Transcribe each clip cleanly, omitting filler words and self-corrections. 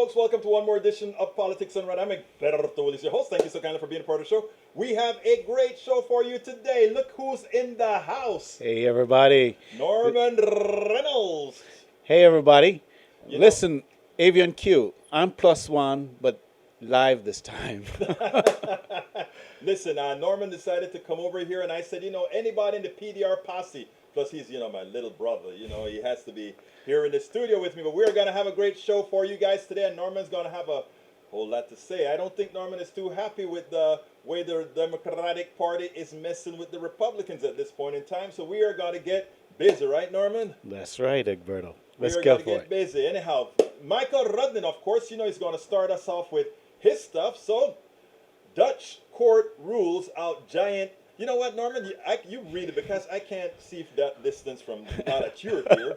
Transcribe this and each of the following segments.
folks. Welcome to one more edition of Politics and Red. I'm Egberto Willis, your host. Thank you so kindly for being a part of the show. We have a great show for you today. Look who's in the house. Hey, everybody. Norman Rennalls. Hey, everybody. You know- Listen, Avian Q, I'm +1, but live this time. Listen, Norman decided to come over here, and I said, anybody in the PDR Posse, plus he's, my little brother, he has to be here in the studio with me. But we're going to have a great show for you guys today, and Norman's going to have a whole lot to say. I don't think Norman is too happy with the way the Democratic Party is messing with the Republicans at this point in time, so we are going to get busy, right, Norman? That's right, Egberto. Let's We are go going to for get it. busy. Anyhow, Michael Rudnin, of course, he's going to start us off with his stuff. So, Dutch court rules out giant. You know what, Norman? You read it because I can't see that distance from now that you're here.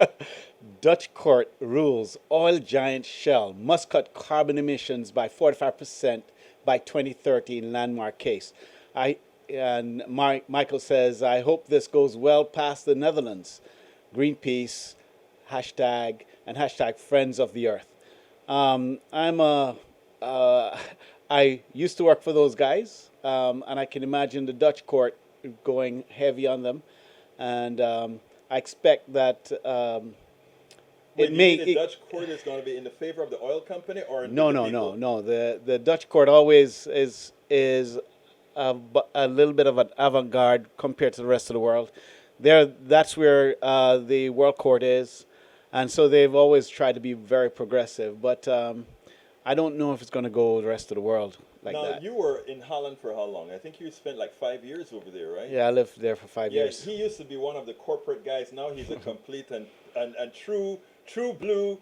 Dutch court rules oil giant Shell must cut carbon emissions by 45% by 2030 in landmark case. Michael says, I hope this goes well past the Netherlands. Greenpeace, hashtag, and hashtag Friends of the Earth. I used to work for those guys, and I can imagine the Dutch court going heavy on them. And I expect that The Dutch court is going to be in the favor of the oil company or in No, the no, people? no, no. The Dutch court always is a little bit of an avant-garde compared to the rest of the world. That's where the world court is, and so they've always tried to be very progressive. But I don't know if it's going to go the rest of the world like Now, that. you were in Holland for how long? I think you spent like 5 years over there, right? Yeah, I lived there for 5 Yeah, years. he used to be one of the corporate guys. Now he's a complete and true blue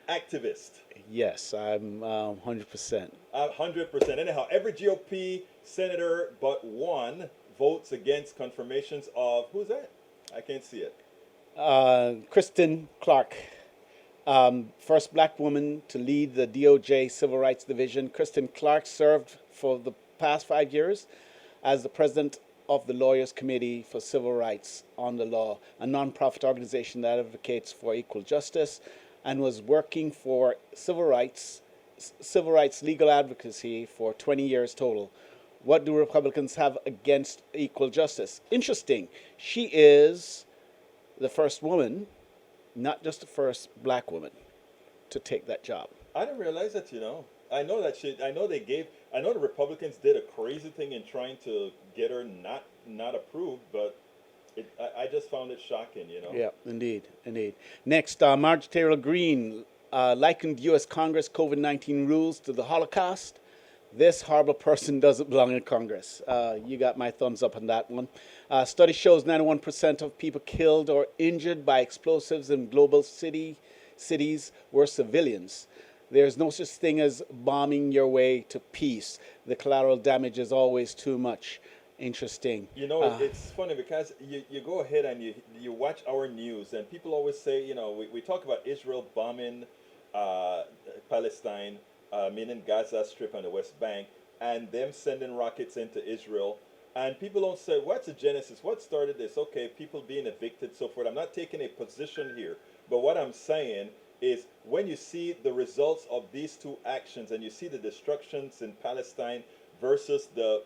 activist. Yes, I'm 100%. 100%. Anyhow, every GOP senator but one votes against confirmations of who's that? I can't see it. Kristen Clark, first black woman to lead the DOJ Civil Rights Division. Kristen Clark served for the past 5 years as the president of the Lawyers Committee for Civil Rights on the Law, a nonprofit organization that advocates for equal justice, and was working for civil rights legal advocacy for 20 years total. What do Republicans have against equal justice? Interesting. She is the first woman, not just the first black woman, to take that job. I didn't realize that, I know the Republicans did a crazy thing in trying to get her not approved, but I just found it shocking, Yeah, indeed. Next, Marjorie Taylor Greene likened U.S. Congress COVID-19 rules to the Holocaust. This horrible person doesn't belong in Congress. You got my thumbs up on that one. Study shows 91% of people killed or injured by explosives in global cities were civilians. There's no such thing as bombing your way to peace. The collateral damage is always too much. Interesting. It's funny because you go ahead and you watch our news, and people always say, we talk about Israel bombing Palestine, meaning Gaza Strip and the West Bank, and them sending rockets into Israel. And people don't say, what's the genesis? What started this? Okay, people being evicted, so forth. I'm not taking a position here. But what I'm saying is when you see the results of these two actions and you see the destructions in Palestine versus the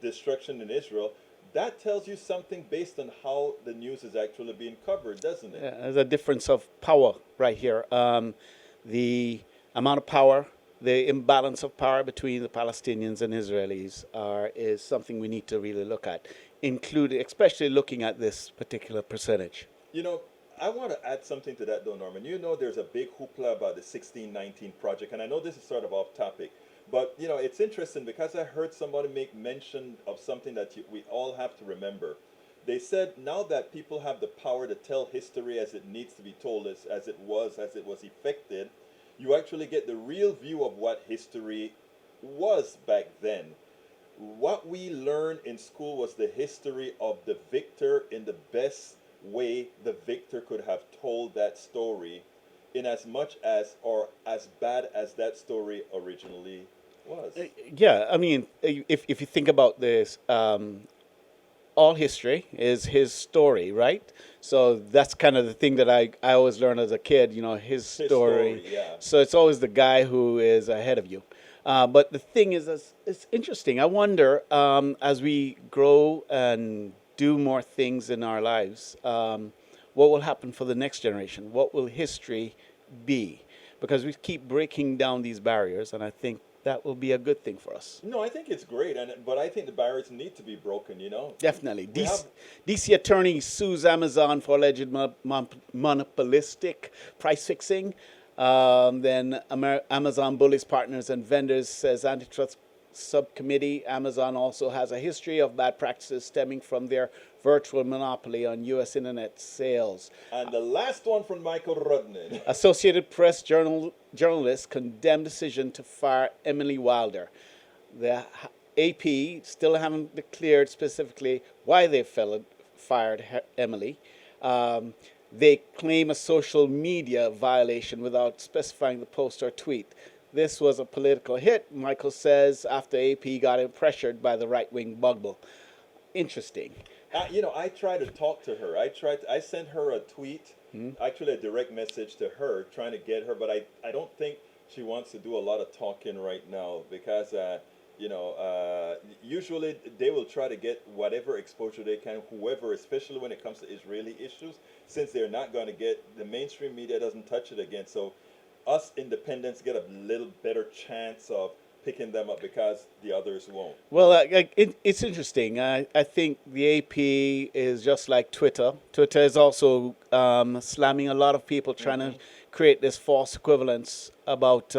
destruction in Israel, that tells you something based on how the news is actually being covered, doesn't it? Yeah, there's a difference of power right here. The amount of power, the imbalance of power between the Palestinians and Israelis is something we need to really look at, especially looking at this particular percentage. I want to add something to that though, Norman. There's a big hoopla about the 1619 project, and I know this is sort of off topic, but it's interesting because I heard somebody make mention of something that we all have to remember. They said now that people have the power to tell history as it needs to be told, as it was effected, you actually get the real view of what history was back then. What we learned in school was the history of the victor in the best way the victor could have told that story, in as much as or as bad as that story originally was. Yeah, I mean, if you think about this, all history is his story, right? So that's kind of the thing that I always learned as a kid, his His story. story, yeah. So it's always the guy who is ahead of you. But the thing is, it's interesting. I wonder, as we grow and do more things in our lives, what will happen for the next generation? What will history be? Because we keep breaking down these barriers, and I think that will be a good thing for us. No, I think it's great, but I think the barriers need to be broken. Definitely. We have DC attorney sues Amazon for alleged monopolistic price fixing. Then Amazon bullies partners and vendors, says antitrust subcommittee. Amazon also has a history of bad practices stemming from their virtual monopoly on U.S. internet sales. And the last one from Michael Rudnin. Associated Press journalists condemn decision to fire Emily Wilder. The AP still haven't declared specifically why they fired Emily. They claim a social media violation without specifying the post or tweet. This was a political hit, Michael says, after AP got pressured by the right-wing bubble. Interesting. I tried to talk to her. I sent her a tweet, actually a direct message to her, trying to get her, but I don't think she wants to do a lot of talking right now because, usually they will try to get whatever exposure they can, whoever, especially when it comes to Israeli issues, since they're not going to get, the mainstream media doesn't touch it again. So us independents get a little better chance of picking them up because the others won't. Well, it's interesting. I think the AP is just like Twitter. Twitter is also slamming a lot of people trying to create this false equivalence about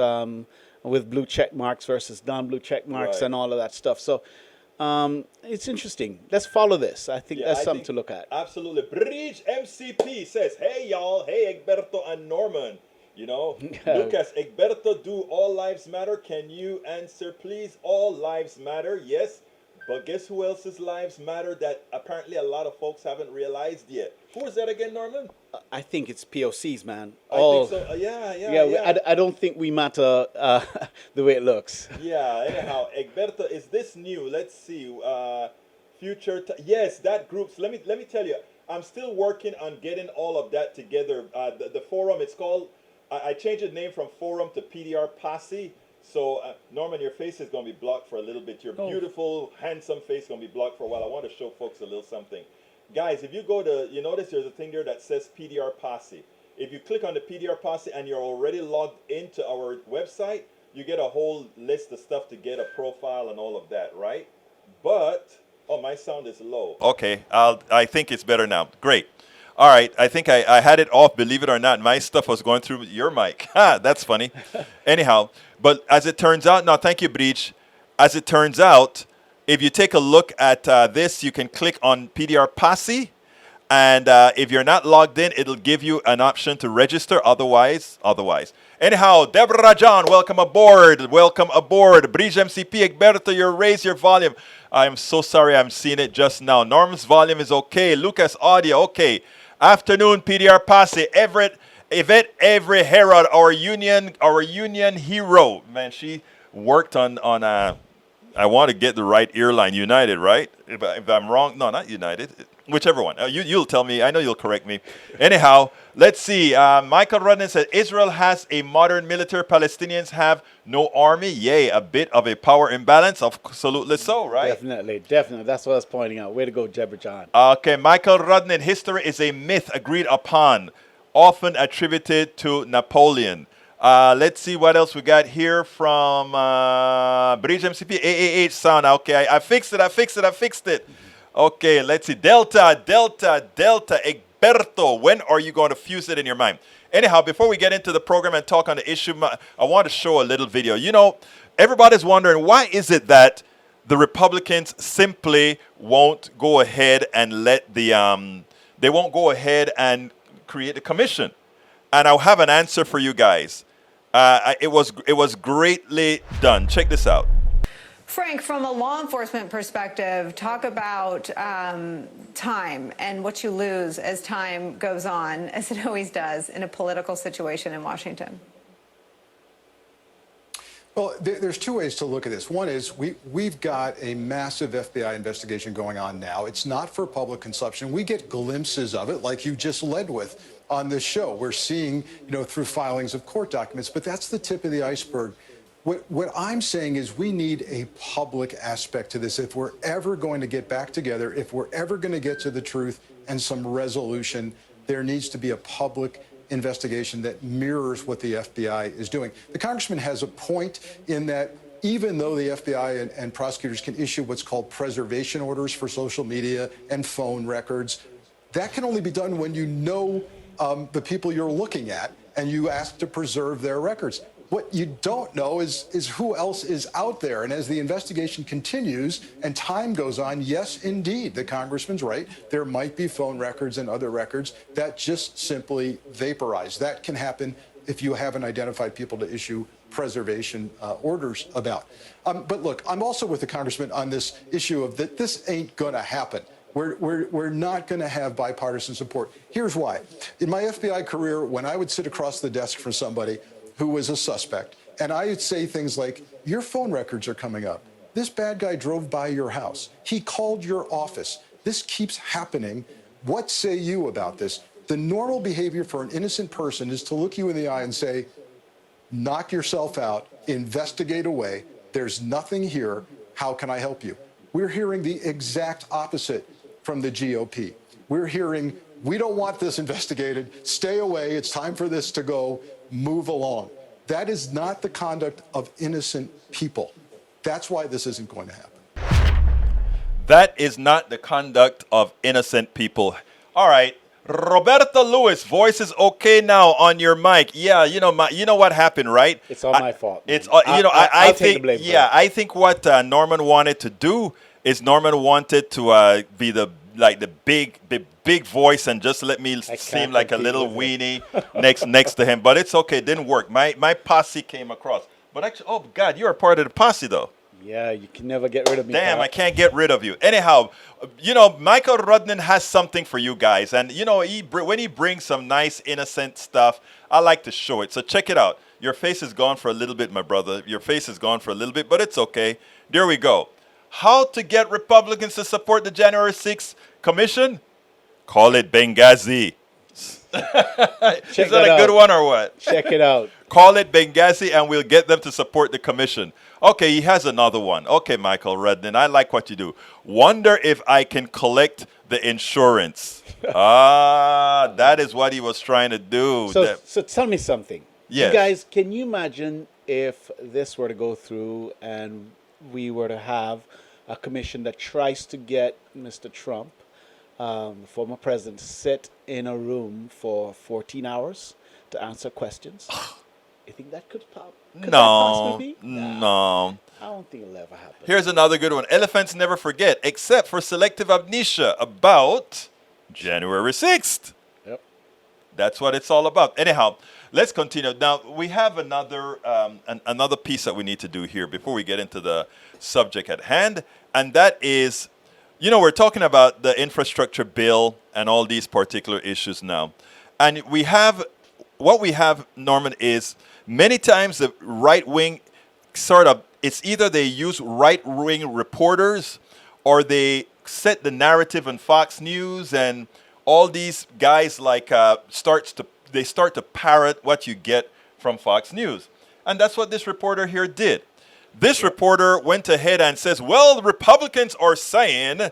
with blue check marks versus non-blue check marks Right. and all of that stuff. So it's interesting. Let's follow this. I think Yeah, that's I something think to look at. Absolutely. Bridge MCP says, hey y'all, hey Egberto and Norman. Lucas, Egberto, do all lives matter? Can you answer, please? All lives matter, yes. But guess who else's lives matter that apparently a lot of folks haven't realized yet? Who is that again, Norman? I think it's POCs, man. I think so. Yeah. I don't think we matter the way it looks. Yeah, anyhow, Egberto, is this new? Let's see. Yes, that groups. Let me tell you, I'm still working on getting all of that together. The forum, it's called, I changed the name from forum to PDR Posse. So, Norman, your face is going to be blocked for a little bit. Your beautiful, handsome face is going to be blocked for a while. I want to show folks a little something. Guys, if you go to, you notice there's a thing there that says PDR Posse. If you click on the PDR Posse and you're already logged into our website, you get a whole list of stuff to get a profile and all of that, right? But, oh, my sound is low. Okay, I think it's better now. Great. All right, I think I had it off, believe it or not. My stuff was going through your mic. Ha, that's funny. Anyhow, but as it turns out, no, thank you, Breach. As it turns out, if you take a look at this, you can click on PDR Posse. And if you're not logged in, it'll give you an option to register. Otherwise. Anyhow, Deborah John, welcome aboard. Welcome aboard. Breach MCP, Egberto, raise your volume. I'm so sorry I'm seeing it just now. Norm's volume is okay. Lucas audio, okay. Afternoon, PDR Posse. Yvette Avery Herod, our union hero. Man, she worked on I want to get the right airline, United, right? If I'm wrong, no, not United. Whichever one. You'll tell me. I know you'll correct me. Anyhow, let's see. Michael Rudden said, Israel has a modern military. Palestinians have no army. Yay, a bit of a power imbalance. Absolutely so, right? Definitely. That's what I was pointing out. Way to go, Deborah John. Okay, Michael Rudden, history is a myth agreed upon, often attributed to Napoleon. Let's see what else we got here from Bridge MCP, AAH sound. Okay, I fixed it. Okay, let's see. Delta, Egberto. When are you going to fuse it in your mind? Anyhow, before we get into the program and talk on the issue, I want to show a little video. Everybody's wondering, why is it that the Republicans simply won't go ahead and they won't go ahead and create a commission? And I'll have an answer for you guys. It was greatly done. Check this out. Frank, from a law enforcement perspective, talk about time and what you lose as time goes on, as it always does in a political situation in Washington. Well, there's two ways to look at this. One is we've got a massive FBI investigation going on now. It's not for public consumption. We get glimpses of it, like you just led with on this show. We're seeing, through filings of court documents, but that's the tip of the iceberg. What I'm saying is we need a public aspect to this. If we're ever going to get back together, if we're ever going to get to the truth and some resolution, there needs to be a public investigation that mirrors what the FBI is doing. The congressman has a point in that even though the FBI and prosecutors can issue what's called preservation orders for social media and phone records, that can only be done when you know the people you're looking at and you ask to preserve their records. What you don't know is who else is out there. And as the investigation continues and time goes on, yes, indeed, the congressman's right. There might be phone records and other records that just simply vaporize. That can happen if you haven't identified people to issue preservation orders about. But look, I'm also with the congressman on this issue of that this ain't going to happen. We're not going to have bipartisan support. Here's why. In my FBI career, when I would sit across the desk from somebody who was a suspect, and I would say things like, your phone records are coming up. This bad guy drove by your house. He called your office. This keeps happening. What say you about this? The normal behavior for an innocent person is to look you in the eye and say, knock yourself out, investigate away. There's nothing here. How can I help you? We're hearing the exact opposite from the GOP. We're hearing, we don't want this investigated. Stay away. It's time for this to go. Move along. That is not the conduct of innocent people. That's why this isn't going to happen. That is not the conduct of innocent people. All right. Roberta Lewis, voice is okay now on your mic. Yeah, you know what happened, right? It's all my fault. It's I'll take the blame for that. I think what Norman wanted to do is Norman wanted to be the big voice and just let me seem like a little weenie next to him. But it's okay. It didn't work. My posse came across. But actually, oh, God, you're a part of the posse, though. Yeah, you can never get rid of me. Damn, Pat. I can't get rid of you. Anyhow, Michael Rudnan has something for you guys. And, when he brings some nice, innocent stuff, I like to show it. So check it out. Your face is gone for a little bit, my brother. Your face is gone for a little bit, but it's okay. There we go. How to get Republicans to support the January 6th commission? Call it Benghazi. Is that a good one or what? Check it out. Call it Benghazi and we'll get them to support the commission. Okay, he has another one. Okay, Michael Rudnan, I like what you do. Wonder if I can collect the insurance. That is what he was trying to do. So tell me something. Yes. You guys, can you imagine if this were to go through and we were to have a commission that tries to get Mr. Trump, the former president, to sit in a room for 14 hours to answer questions? You think that could pop? Could that possibly be? No. I don't think it'll ever happen. Here's another good one. Elephants never forget, except for selective amnesia about January 6th. Yep. That's what it's all about. Anyhow, let's continue. Now, we have another piece that we need to do here before we get into the subject at hand, and that is, we're talking about the infrastructure bill and all these particular issues now. And what we have, Norman, is many times the right wing it's either they use right wing reporters or they set the narrative on Fox News, and all these guys start to parrot what you get from Fox News. And that's what this reporter here did. This reporter went ahead and says, well, the Republicans are saying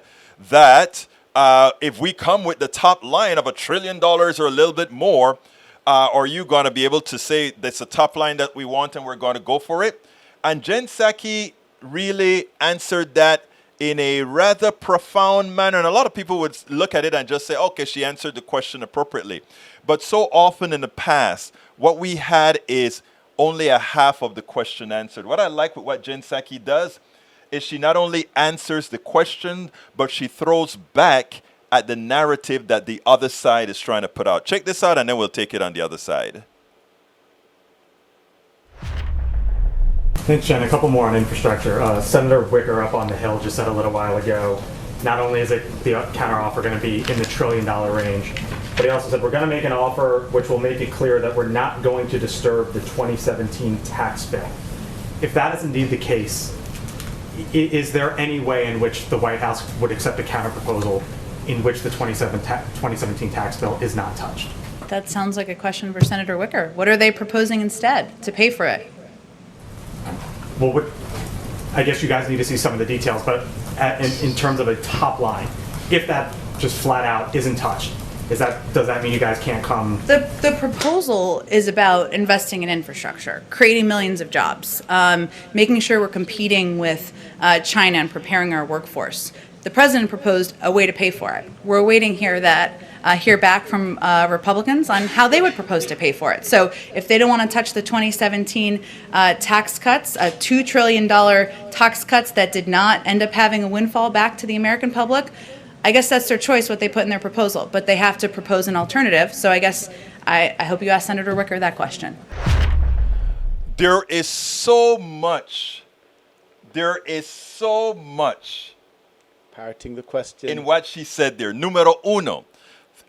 that if we come with the top line of $1 trillion or a little bit more, are you going to be able to say that's the top line that we want and we're going to go for it? And Jen Psaki really answered that in a rather profound manner. And a lot of people would look at it and just say, okay, she answered the question appropriately. But so often in the past, what we had is only a half of the question answered. What I like with what Jen Psaki does is she not only answers the question, but she throws back at the narrative that the other side is trying to put out. Check this out, and then we'll take it on the other side. Thanks, Jen. A couple more on infrastructure. Senator Wicker up on the Hill just said a little while ago, not only is it the counteroffer going to be in the $1 trillion range, but he also said we're going to make an offer which will make it clear that we're not going to disturb the 2017 tax bill. if that is indeed the case, is there any way in which the White House would accept a counterproposal in which the 2017 tax bill is not touched? That sounds like a question for Senator Wicker. What are they proposing instead to pay for it? Well, I guess you guys need to see some of the details, but in terms of a top line, if that just flat out isn't touched, does that mean you guys can't come? The proposal is about investing in infrastructure, creating millions of jobs, making sure we're competing with China and preparing our workforce. The president proposed a way to pay for it. We're waiting hear back from Republicans on how they would propose to pay for it. So if they don't want to touch the 2017 tax cuts, $2 trillion tax cuts that did not end up having a windfall back to the American public, I guess that's their choice what they put in their proposal, but they have to propose an alternative. So I guess I hope you ask Senator Wicker that question. There is so much Parroting the question. in what she said there. Numero uno.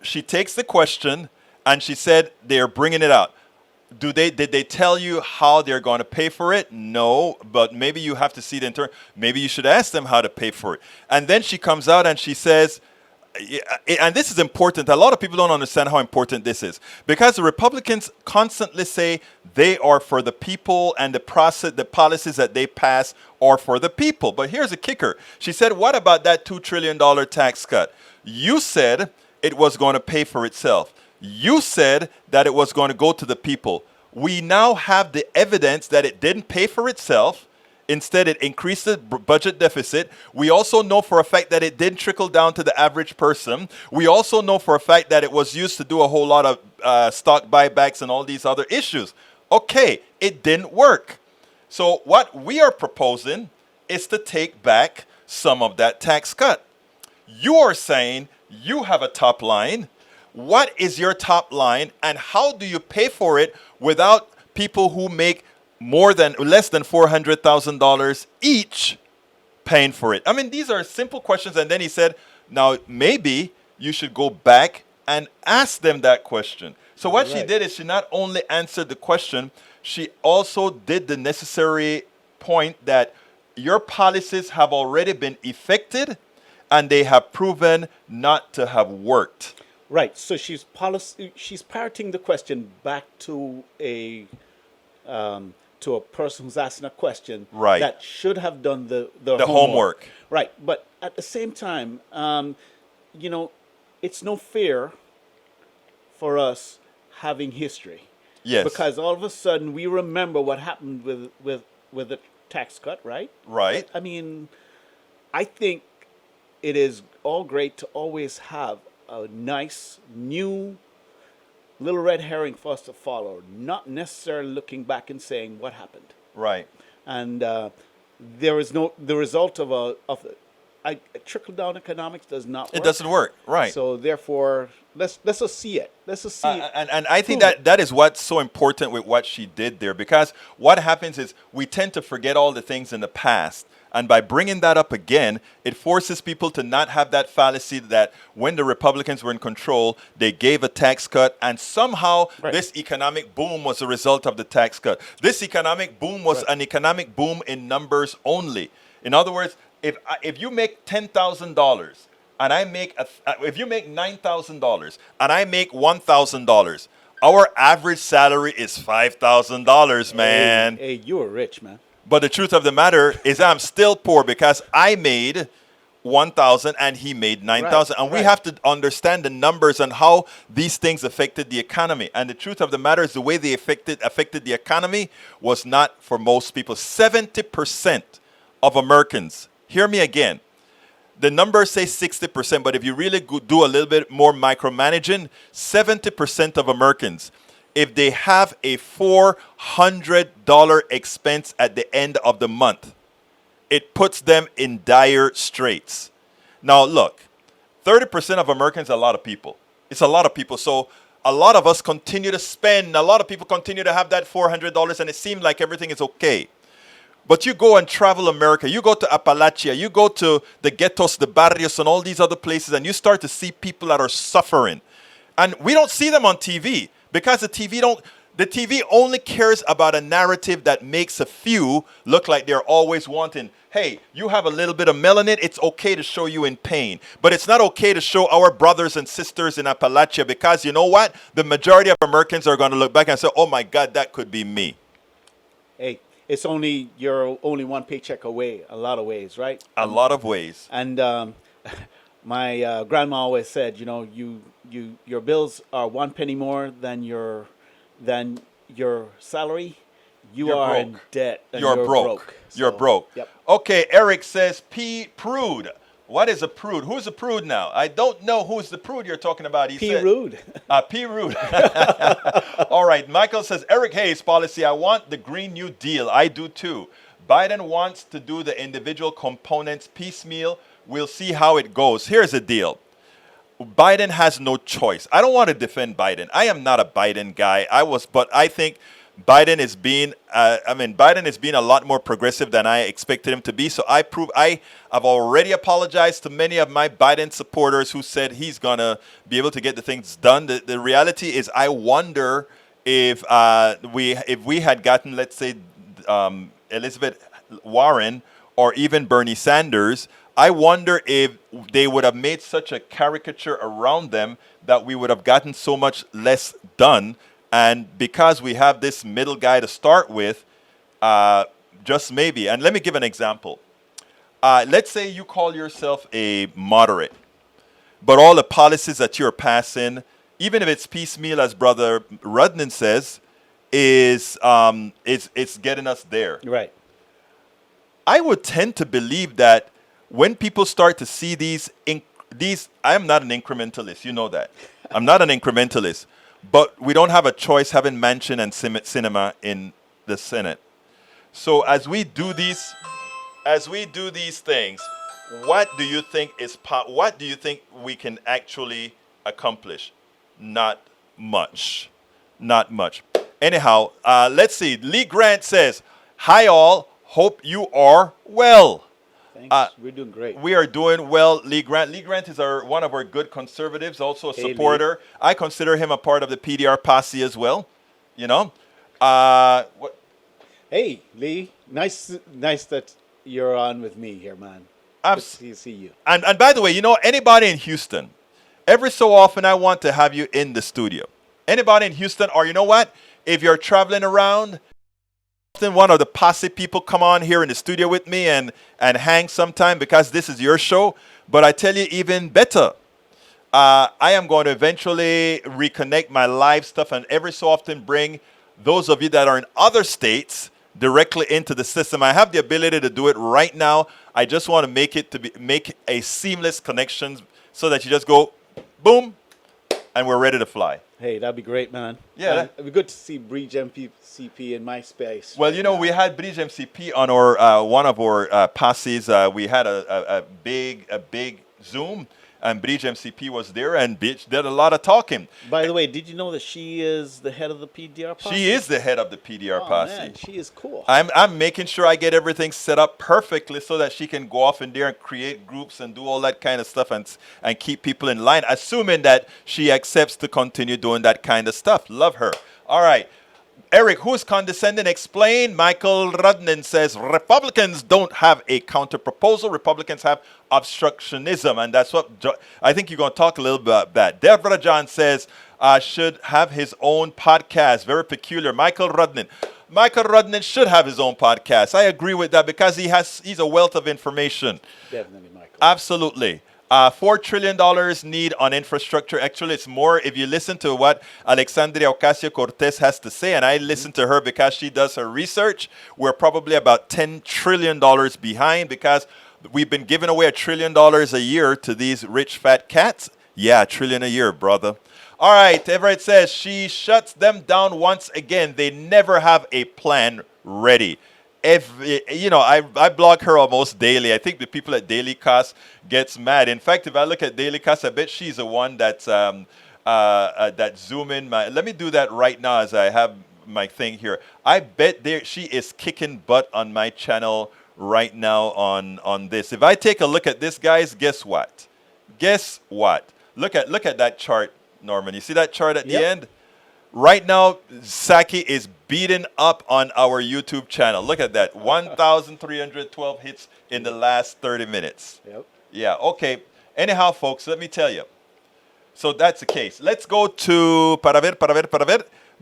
She takes the question and she said they're bringing it out. Did they tell you how they're going to pay for it? No, but maybe you have to see the internal. Maybe you should ask them how to pay for it. And then she comes out and she says, and this is important. A lot of people don't understand how important this is because the Republicans constantly say they are for the people and the policies that they pass are for the people. But here's a kicker. She said, what about that $2 trillion tax cut? You said it was going to pay for itself. You said that it was going to go to the people. We now have the evidence that it didn't pay for itself. Instead, it increased the budget deficit. We also know for a fact that it didn't trickle down to the average person. We also know for a fact that it was used to do a whole lot of stock buybacks and all these other issues. Okay, it didn't work. So what we are proposing is to take back some of that tax cut. You are saying you have a top line. What is your top line and how do you pay for it without people who make less than $400,000 each paying for it? I mean, these are simple questions. And then he said, now maybe you should go back and ask them that question. So what she did is she not only answered the question, she also did the necessary point that your policies have already been effected and they have proven not to have worked. Right. So she's parroting the question back to a person who's asking a question Right. that should have done the homework. Right. But at the same time, it's no fair for us having history. Yes. Because all of a sudden we remember what happened with the tax cut, right? Right. I mean, I think it is all great to always have a nice new little red herring for us to follow, not necessarily looking back and saying what happened. Right. And the result of trickle down economics does not work. It doesn't work. Right. So therefore, let's just see it. Let's just see it. And I think that is what's so important with what she did there, because what happens is we tend to forget all the things in the past. And by bringing that up again, it forces people to not have that fallacy that when the Republicans were in control, they gave a tax cut, and somehow this economic boom was a result of the tax cut. This economic boom was an economic boom in numbers only. In other words, if you make $10,000 and I make if you make $9,000 and I make $1,000, our average salary is $5,000, man. Hey, you're rich, man. But the truth of the matter is I'm still poor because I made 1,000 and he made 9,000. And we have to understand the numbers and how these things affected the economy. And the truth of the matter is the way they affected the economy was not for most people. 70% of Americans, hear me again, the numbers say 60%, but if you really do a little bit more micromanaging, 70% of Americans, if they have a $400 expense at the end of the month, it puts them in dire straits. Now, look, 30% of Americans are a lot of people. It's a lot of people. So a lot of us continue to spend. A lot of people continue to have that $400, and it seems like everything is okay. But you go and travel America. You go to Appalachia. You go to the ghettos, the barrios, and all these other places, and you start to see people that are suffering. And we don't see them on TV. Because the TV The TV only cares about a narrative that makes a few look like they're always wanting, hey, you have a little bit of melanin, it's okay to show you in pain. But it's not okay to show our brothers and sisters in Appalachia because you know what? The majority of Americans are going to look back and say, oh my God, that could be me. Hey, you're only one paycheck away, a lot of ways, right? A lot of ways. And my grandma always said, your bills are 1 penny more than your salary. You're are broke. in debt. And You're broke. You're So, broke. Yep. Okay, Eric says P. Prude. What is a prude? Who's a prude now? I don't know who's the prude you're talking about. He P. said, Rude. P. Rude. All right. Michael says, Eric Hayes policy. I want the Green New Deal. I do too. Biden wants to do the individual components piecemeal. We'll see how it goes. Here's the deal. Biden has no choice. I don't want to defend Biden. I am not a Biden guy. But I think Biden is being a lot more progressive than I expected him to be. So I have already apologized to many of my Biden supporters who said he's gonna be able to get the things done. The reality is, I wonder if we had gotten, let's say, Elizabeth Warren or even Bernie Sanders, I wonder if they would have made such a caricature around them that we would have gotten so much less done. And because we have this middle guy to start with, just maybe. And let me give an example. Let's say you call yourself a moderate, but all the policies that you're passing, even if it's piecemeal, as Brother Rudnan says, is it's getting us there. Right. I would tend to believe that when people start to see these, I am not an incrementalist. You know that. I'm not an incrementalist. But we don't have a choice having Manchin and cinema in the Senate. So as we do these things, what do you think we can actually accomplish? Not much. Not much. Anyhow, let's see. Lee Grant says, "Hi all. Hope you are well." Thanks. We're doing great. We are doing well, Lee Grant. Lee Grant is one of our good conservatives, also a supporter. Lee. I consider him a part of the PDR Posse as well. Hey, Lee. Nice that you're on with me here, man. Good to see you. And by the way, anybody in Houston, every so often I want to have you in the studio. Anybody in Houston, or you know what? If you're traveling around, one of the Posse people come on here in the studio with me and hang sometime because this is your show. But I tell you even better, I am going to eventually reconnect my live stuff and every so often bring those of you that are in other states directly into the system. I have the ability to do it right now. I just want to make a seamless connection so that you just go boom and we're ready to fly. Hey, that'd be great, man. Yeah. It'd be good to see Bridge MCP in my space. Well, we had Bridge MCP on our one of our passes. We had a big Zoom, and Bridge MCP was there, and Bridge did a lot of talking. By the way, did you know that she is the head of the PDR Posse? She is the head of the PDR Posse. Man, she is cool. I'm making sure I get everything set up perfectly so that she can go off in there and create groups and do all that kind of stuff and keep people in line, assuming that she accepts to continue doing that kind of stuff. Love her. All right. Eric, who's condescending? Explain. Michael Rudnan says Republicans don't have a counter proposal. Republicans have obstructionism, and that's what I think you're going to talk a little bit about that. Deborah John says should have his own podcast. Very peculiar. Michael Rudnan should have his own podcast. I agree with that because he's a wealth of information. Definitely, Michael. Absolutely. $4 trillion need on infrastructure. Actually, it's more if you listen to what Alexandria Ocasio-Cortez has to say, and I listen to her because she does her research. We're probably about $10 trillion behind because we've been giving away $1 trillion a year to these rich fat cats. Yeah, $1 trillion a year, brother. All right, Everett says she shuts them down once again. They never have a plan ready. I blog her almost daily. I think the people at Daily Cost gets mad. In fact, if I look at Daily Cost, I bet she's the one that's that zoom in. Let me do that right now as I have my thing here. I bet she is kicking butt on my channel right now on this. If I take a look at this, guys, guess what? Look at that chart, Norman. You see that chart at the end? Right now, Saki is beating up on our YouTube channel. Look at that. 1,312 hits in the last 30 minutes. Yep. Yeah, okay. Anyhow, folks, let me tell you. So that's the case. Let's go to para ver.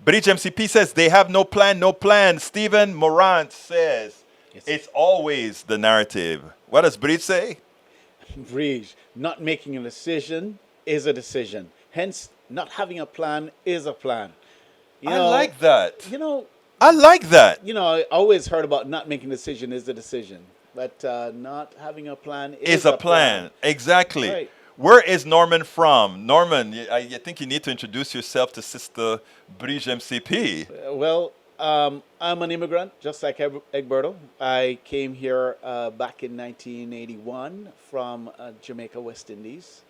Bridge MCP says they have no plan, no plan. Stephen Morant says it's always the narrative. What does Bridge say? Bridge, not making a decision is a decision. Hence, not having a plan is a plan. I like that. You know, I like that. I always heard about not making a decision is a decision, but not having a plan Is a plan. Exactly. Right. Where is Norman from? Norman, I think you need to introduce yourself to Sister Bridge MCP. Well, I'm an immigrant, just like Egberto. I came here back in 1981 from Jamaica, West Indies.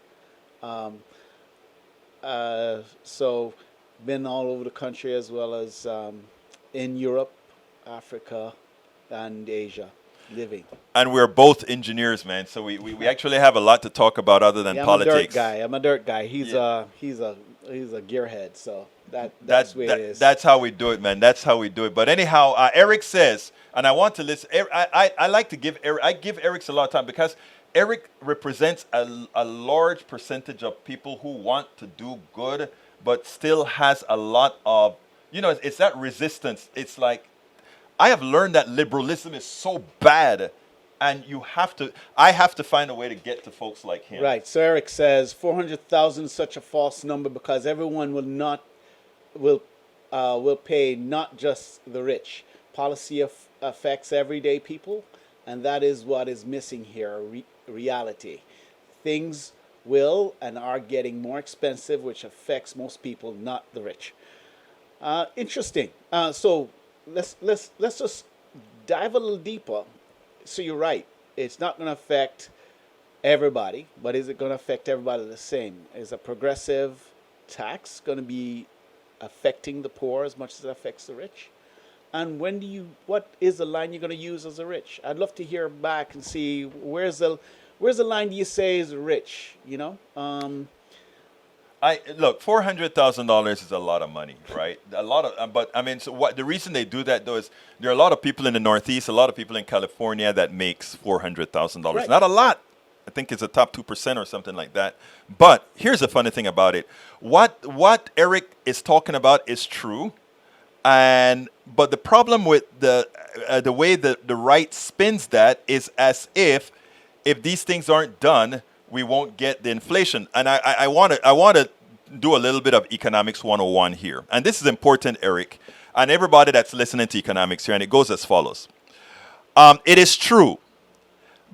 So, been all over the country as well as in Europe, Africa, and Asia, living. And we're both engineers, man. So we actually have a lot to talk about other than Yeah, politics. I'm a dirt guy. He's a gearhead. So that's the way it is. That's how we do it, man. That's how we do it. But anyhow, Eric says, and I want to listen. I like to give Eric. I give Eric a lot of time because Eric represents a large percentage of people who want to do good, but still has a lot of, it's that resistance. It's like, I have learned that liberalism is so bad, and I have to find a way to get to folks like him. Right. So Eric says 400,000 is such a false number because everyone will pay, not just the rich. Policy affects everyday people, and that is what is missing here. Reality. Things will and are getting more expensive, which affects most people, not the rich. Interesting. So let's just dive a little deeper. So you're right. It's not going to affect everybody, but is it going to affect everybody the same? Is a progressive tax going to be affecting the poor as much as it affects the rich? And what is the line you're going to use as a rich? I'd love to hear back and see where's the line do you say is rich? Look, $400,000 is a lot of money, right? A lot of, but I mean, so what the reason they do that though is there are a lot of people in the Northeast, a lot of people in California that makes $400,000. Right. Not a lot. I think it's a top 2% or something like that. But here's the funny thing about it: what Eric is talking about is true, but the problem with the way that the right spins that is as if these things aren't done, we won't get the inflation. And I want to do a little bit of economics 101 here. And this is important, Eric, and everybody that's listening to economics here, and it goes as follows. It is true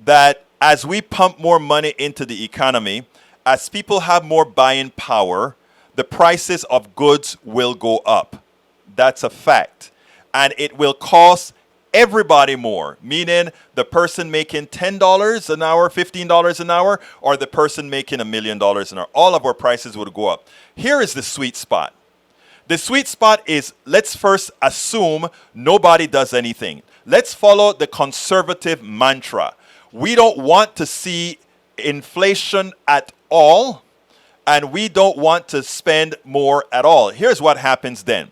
that as we pump more money into the economy, as people have more buying power, the prices of goods will go up. That's a fact. And it will cost everybody more, meaning the person making $10 an hour, $15 an hour, or the person making $1 million an hour. All of our prices would go up. Here is the sweet spot. The sweet spot is, let's first assume nobody does anything. Let's follow the conservative mantra. We don't want to see inflation at all, and we don't want to spend more at all. Here's what happens then.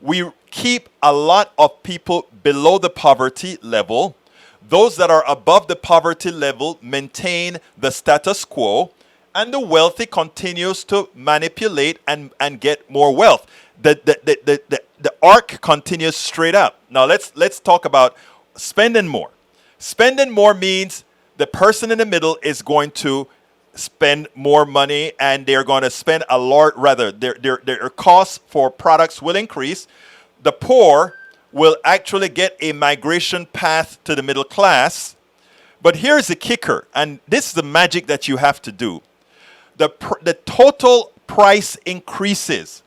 We keep a lot of people below the poverty level. Those that are above the poverty level maintain the status quo, and the wealthy continues to manipulate and get more wealth. The arc continues straight up. Now let's talk about spending more. Spending more means the person in the middle is going to spend more money, and they're going to spend a lot. Rather, their costs for products will increase. The poor will actually get a migration path to the middle class. But here's the kicker, and this is the magic that you have to do. The total price increases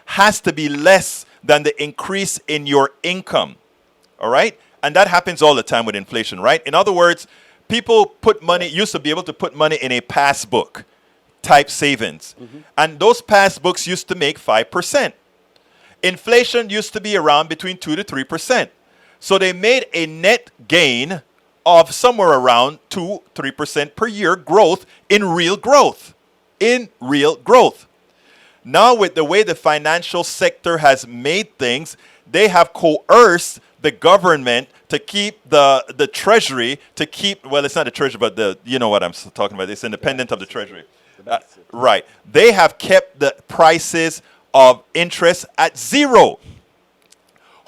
has to be less than the increase in your income. All right? And that happens all the time with inflation, right? In other words, people used to be able to put money in a passbook type savings. Mm-hmm. And those passbooks used to make 5%. Inflation used to be around between 2 to 3%. So they made a net gain of somewhere around 2-3% per year growth in real growth. Now with the way the financial sector has made things, they have coerced the government to keep the treasury, to keep, well, it's not the treasury, but you know what I'm talking about. It's independent of the treasury. Right. They have kept the prices of interest at zero.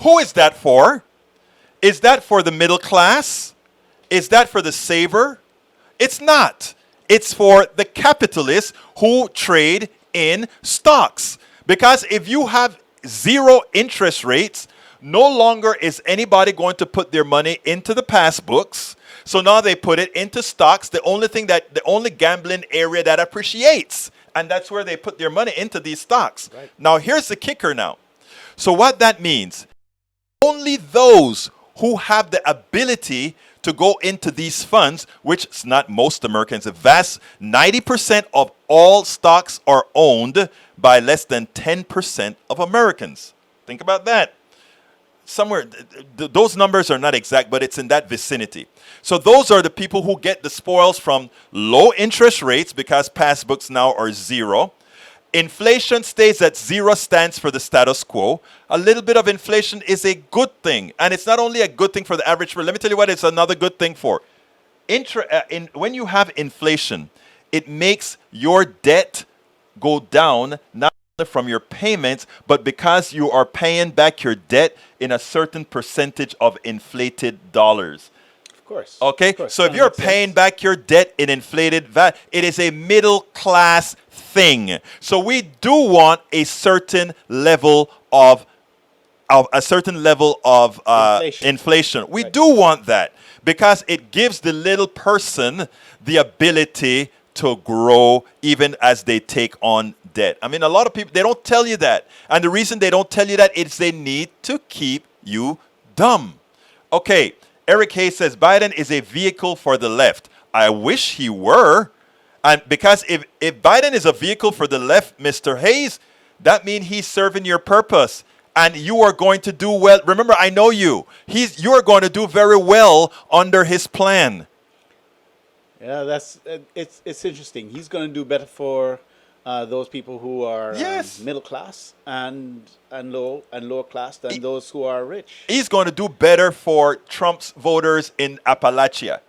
Who is that for? Is that for the middle class? Is that for the saver? It's not. It's for the capitalists who trade in stocks. Because if you have zero interest rates, no longer is anybody going to put their money into the passbooks. So now they put it into stocks, the only gambling area that appreciates. And that's where they put their money, into these stocks. Right. Now here's the kicker now. So what that means, only those who have the ability to go into these funds, which is not most Americans, a vast 90% of all stocks are owned by less than 10% of Americans. Think about that. Somewhere, those numbers are not exact, but it's in that vicinity. So those are the people who get the spoils from low interest rates, because passbooks now are zero. Inflation stays at zero, stands for the status quo. A little bit of inflation is a good thing. And it's not only a good thing for the average person. Let me tell you what it's another good thing for. When you have inflation, it makes your debt go down, not only from your payments, but because you are paying back your debt in a certain percentage of inflated dollars. Of course. Okay? Of course. So if you're paying back your debt in inflated value, it is a middle class thing. So we do want a certain level of inflation. We do want that, because it gives the little person the ability to grow even as they take on debt. I mean, a lot of people, they don't tell you that. And the reason they don't tell you that is they need to keep you dumb. Okay, Eric Hayes says Biden is a vehicle for the left. I wish he were. And because if Biden is a vehicle for the left, Mr. Hayes, that means he's serving your purpose. And you are going to do well. Remember, I know you. You are going to do very well under his plan. Yeah, it's interesting. He's going to do better for those people who are middle class and lower class than those who are rich. He's going to do better for Trump's voters in Appalachia.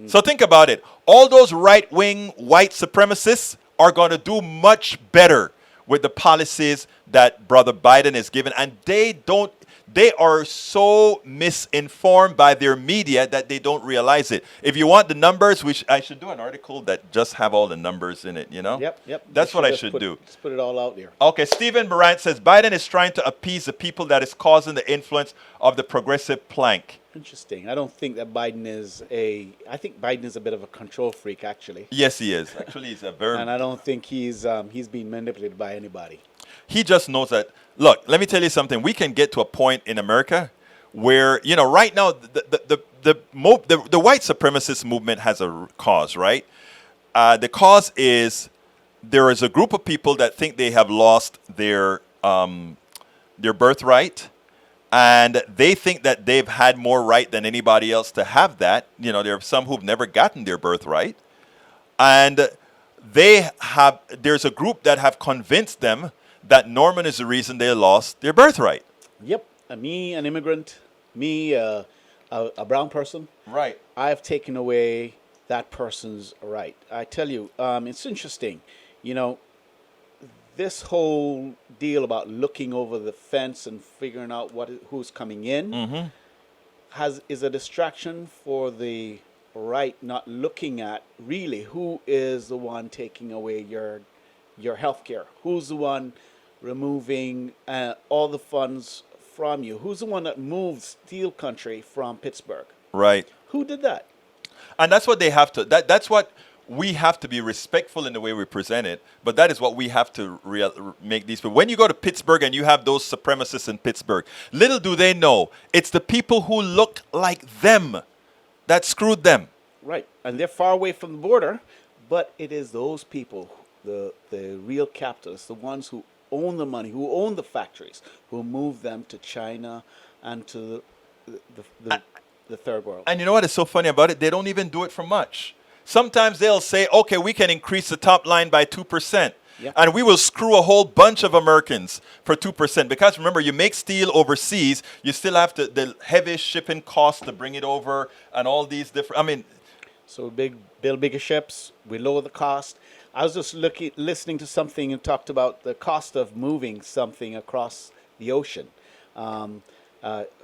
So think about it. All those right-wing white supremacists are going to do much better with the policies that Brother Biden is given. And they are so misinformed by their media that they don't realize it. If you want the numbers, I should do an article that just have all the numbers in it, you know? Yep. That's what I should do. Just put it all out there. Okay, Stephen Morant says, Biden is trying to appease the people that is causing the influence of the progressive plank. Interesting. I don't think that Biden is I think Biden is a bit of a control freak, actually. Yes, he is. Actually, he's a very... And I don't think he's being manipulated by anybody. He just knows that. Look, let me tell you something. We can get to a point in America where, you know, right now, the white supremacist movement has a cause, right? The cause is there is a group of people that think they have lost their birthright, and they think that they've had more right than anybody else to have that. You know, there are some who've never gotten their birthright, and there's a group that have convinced them that Norman is the reason they lost their birthright. Yep. Me, an immigrant, a brown person. Right. I've taken away that person's right. I tell you, it's interesting. You know, this whole deal about looking over the fence and figuring out who's coming in is a distraction for the right, not looking at really who is the one taking away your health care, who's the one removing all the funds from you, who's the one that moved steel country from Pittsburgh. Right. Who did that? And that's what they have to, that's what we have to be respectful in the way we present it, but that is what we have to make these people. When you go to Pittsburgh and you have those supremacists in Pittsburgh, little do they know, it's the people who look like them that screwed them. Right. And they're far away from the border, but it is those people, the real capitalists, the ones who own the money, who own the factories, who move them to China and to the third world. And you know what is so funny about it? They don't even do it for much. Sometimes they'll say, okay, we can increase the top line by 2%. Yep. And we will screw a whole bunch of Americans for 2%. Because remember, you make steel overseas, you still have the heavy shipping costs to bring it over and all these different, I mean, So build bigger ships. We lower the cost. I was just listening to something and talked about the cost of moving something across the ocean,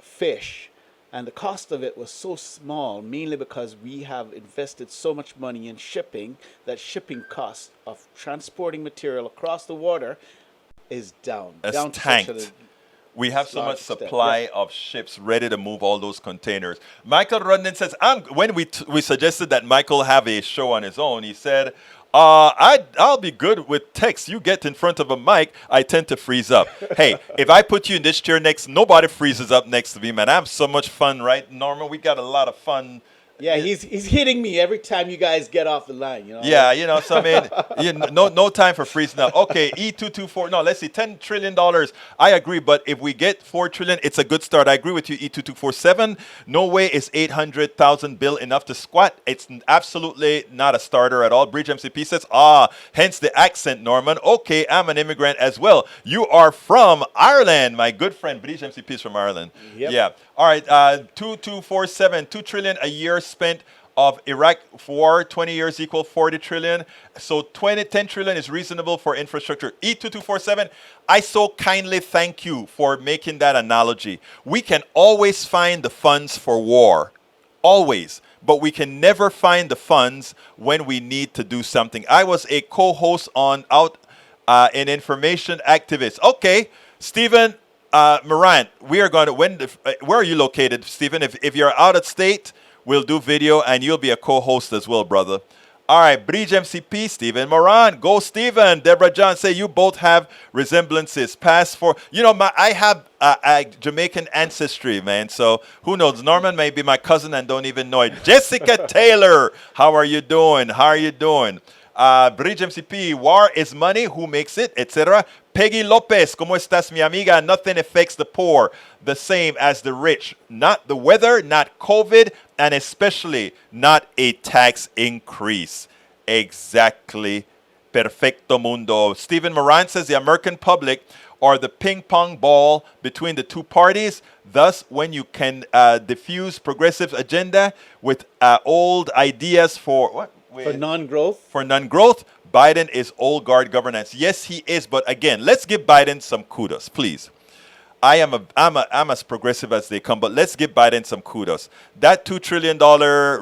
fish, and the cost of it was so small, mainly because we have invested so much money in shipping that shipping cost of transporting material across the water is down. has Down to such tanked. We have so large much extent, supply yeah. of ships ready to move all those containers. Michael Rudnin says, when we suggested that Michael have a show on his own, he said, I'll be good with text. You get in front of a mic, I tend to freeze up. Hey, if I put you in this chair next, nobody freezes up next to me, man. I have so much fun, right, Norman? We got a lot of fun. Yeah, he's hitting me every time you guys get off the line. You know. Yeah, so I mean, no time for freezing up. Okay, E224. No, let's see, $10 trillion. I agree, but if we get $4 trillion, it's a good start. I agree with you, E2247. No way is 800,000 bill enough to squat. It's absolutely not a starter at all. Bridge MCP says, hence the accent, Norman. Okay, I'm an immigrant as well. You are from Ireland, my good friend. Bridge MCP is from Ireland. Yep. Yeah. All right, 2247, 2 trillion a year spent of Iraq war, 20 years equal 40 trillion. So 10 trillion is reasonable for infrastructure. E2247, I so kindly thank you for making that analogy. We can always find the funds for war, always, but we can never find the funds when we need to do something. I was a co-host on Out in Information Activist. Okay, Stephen Morant, we are going to, where are you located, Stephen? If you're out of state, we'll do video and you'll be a co-host as well, brother. All right, Bridge MCP, Stephen Moran. Go, Stephen. Deborah John say you both have resemblances. I have Jamaican ancestry, man. So who knows? Norman may be my cousin and don't even know it. Jessica Taylor, how are you doing? Bridge MCP, war is money, who makes it, etc. Peggy Lopez, ¿cómo estás, mi amiga? Nothing affects the poor the same as the rich. Not the weather, not COVID, and especially not a tax increase. Exactly. Perfecto mundo. Stephen Moran says the American public are the ping pong ball between the two parties. Thus, when you can diffuse progressive agenda with old ideas for what? For non-growth. For non-growth, Biden is old guard governance. Yes, he is. But again, let's give Biden some kudos, please. I'm as progressive as they come, but let's give Biden some kudos. That $2 trillion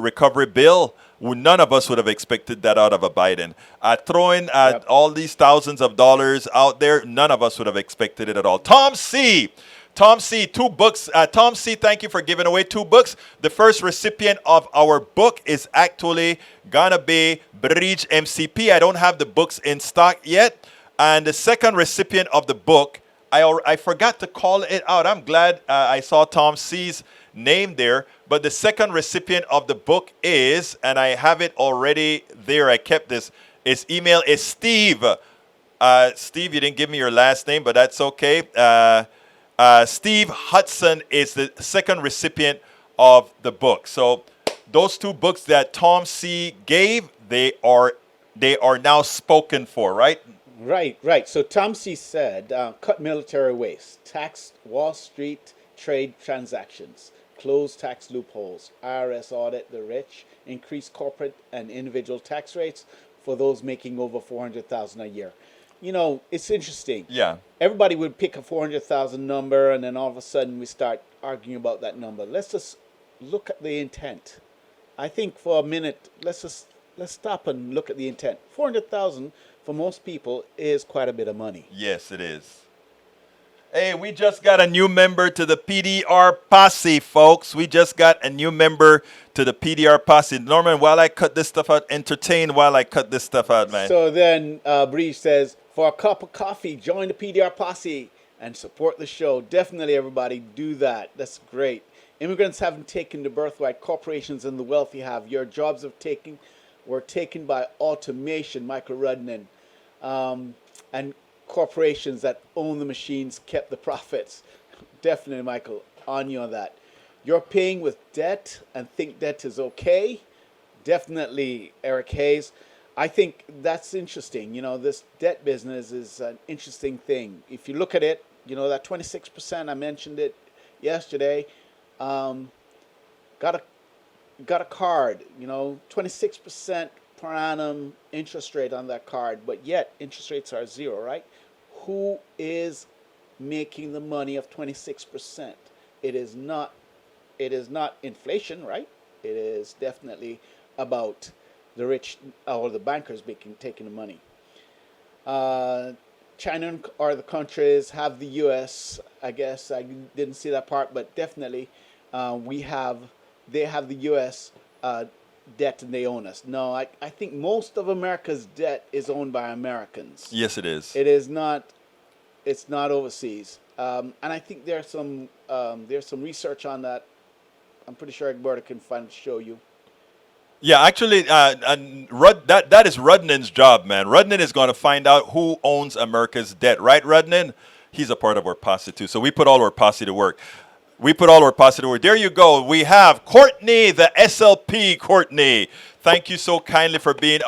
recovery bill, none of us would have expected that out of a Biden. Throwing all these thousands of dollars out there, none of us would have expected it at all. Tom C., 2 books. Tom C., thank you for giving away 2 books. The first recipient of our book is actually gonna be Bridge MCP. I don't have the books in stock yet. And the second recipient of the book, I forgot to call it out. I'm glad I saw Tom C.'s name there. But the second recipient of the book is, and I have it already there, I kept this, his email is Steve. Steve, you didn't give me your last name, but that's okay. Steve Hudson is the second recipient of the book. So those 2 books that Tom C. gave, they are now spoken for, right? Right. So Tom C. said, cut military waste, tax Wall Street trade transactions, close tax loopholes, IRS audit the rich, increase corporate and individual tax rates for those making over $400,000 a year. You know, it's interesting. Yeah. Everybody would pick a 400,000 number, and then all of a sudden we start arguing about that number. Let's just look at the intent. I think for a minute, let's stop and look at the intent. 400,000 for most people is quite a bit of money. Yes, it is. Hey, we just got a new member to the PDR Posse, folks. We just got a new member to the PDR Posse. Norman, while I cut this stuff out, entertain while I cut this stuff out, man. So then Breeze says, for a cup of coffee, join the PDR Posse and support the show. Definitely, everybody, do that. That's great. Immigrants haven't taken the birthright. Corporations and the wealthy have. Your jobs were taken by automation, Michael Rudnin. And corporations that own the machines kept the profits. Definitely, Michael, on you on that. You're paying with debt and think debt is okay. Definitely, Eric Hayes. I think that's interesting. You know, this debt business is an interesting thing. If you look at it, you know, that 26%, I mentioned it yesterday, um, got a got a card, you know, 26% per annum interest rate on that card, but yet interest rates are zero, right? Who is making the money of 26%? It is not inflation, right? It is definitely about the rich or the bankers taking the money. Uh, China or the countries have the U.S. I guess I didn't see that part, but definitely they have the U.S. Debt and they own us. No, I think most of America's debt is owned by Americans. Yes, it is. It is not. It's not overseas. And I think there's some research on that. I'm pretty sure Egberto can show you. Yeah, actually, and that is Rudnin's job, man. Rudnin is going to find out who owns America's debt, right, Rudnin? He's a part of our posse too, so we put all our posse to work. There you go. We have Courtney, the SLP. Courtney, thank you so kindly for being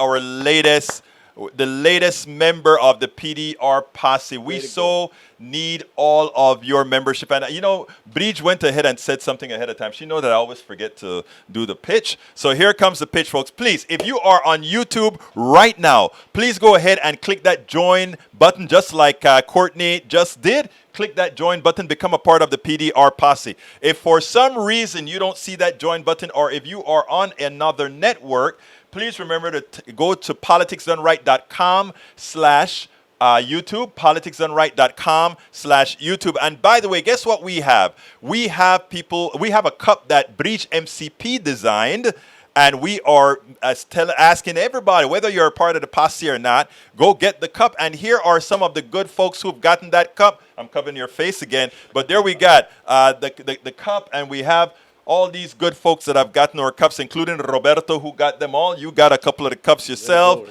the latest member of the PDR Posse. We so need all of your membership. And, you know, Bridge went ahead and said something ahead of time. She knows that I always forget to do the pitch. So here comes the pitch, folks. Please, if you are on YouTube right now, please go ahead and click that join button just like Courtney just did. Click that join button, become a part of the PDR Posse. If for some reason you don't see that join button, or if you are on another network, please remember to go to politicsdoneright.com/YouTube, politicsdoneright.com/YouTube. And by the way, guess what we have? We have a cup that Breach MCP designed, and we are asking everybody, whether you're a part of the posse or not, go get the cup. And here are some of the good folks who've gotten that cup. I'm covering your face again, but there we got the cup, and we have all these good folks that have gotten our cups, including Roberto, who got them all. You got a couple of the cups yourself.